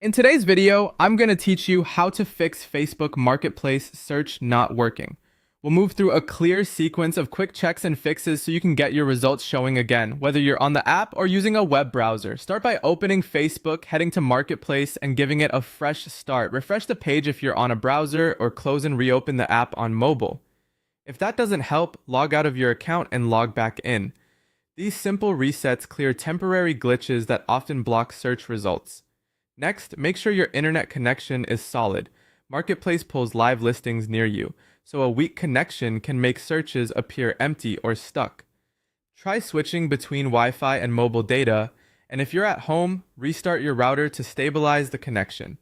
In today's video, I'm going to teach you how to fix Facebook Marketplace search not working. We'll move through a clear sequence of quick checks and fixes so you can get your results showing again, whether you're on the app or using a web browser. Start by opening Facebook, heading to Marketplace, and giving it a fresh start. Refresh the page if you're on a browser, or close and reopen the app on mobile. If that doesn't help, log out of your account and log back in. These simple resets clear temporary glitches that often block search results. Next, make sure your internet connection is solid. Marketplace pulls live listings near you, so a weak connection can make searches appear empty or stuck. Try switching between Wi-Fi and mobile data, and if you're at home, restart your router to stabilize the connection.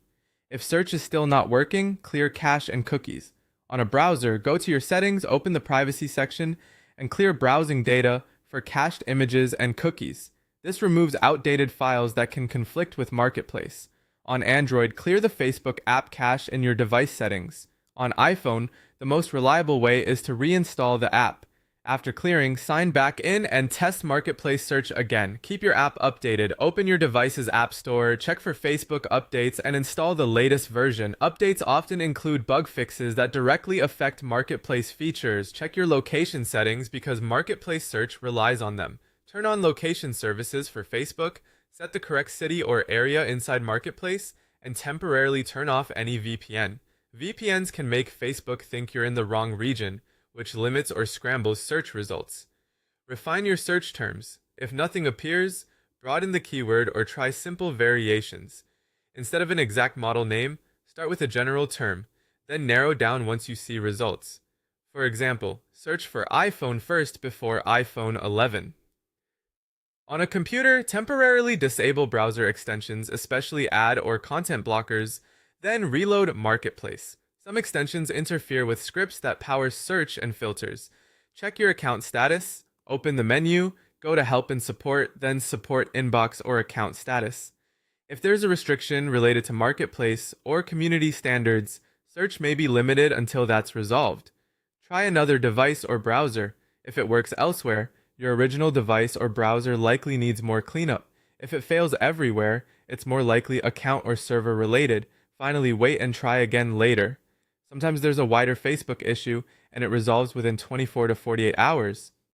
If search is still not working, clear cache and cookies. On a browser, go to your settings, open the privacy section, and clear browsing data for cached images and cookies. This removes outdated files that can conflict with Marketplace. On Android, clear the Facebook app cache in your device settings. On iPhone, the most reliable way is to reinstall the app. After clearing, sign back in and test Marketplace search again. Keep your app updated. Open your device's app store, check for Facebook updates, and install the latest version. Updates often include bug fixes that directly affect Marketplace features. Check your location settings because Marketplace search relies on them. Turn on location services for Facebook, set the correct city or area inside Marketplace, and temporarily turn off any VPN. VPNs can make Facebook think you're in the wrong region, which limits or scrambles search results. Refine your search terms. If nothing appears, broaden the keyword or try simple variations. Instead of an exact model name, start with a general term, then narrow down once you see results. For example, search for iPhone first before iPhone 11. On a computer, temporarily disable browser extensions, especially ad or content blockers, then reload Marketplace. Some extensions interfere with scripts that power search and filters. Check your account status, open the menu, go to Help and Support, then Support Inbox or Account Status. If there's a restriction related to Marketplace or community standards, search may be limited until that's resolved. Try another device or browser. If it works elsewhere, your original device or browser likely needs more cleanup. If it fails everywhere, it's more likely account or server related. Finally, wait and try again later. Sometimes there's a wider Facebook issue and it resolves within 24 to 48 hours.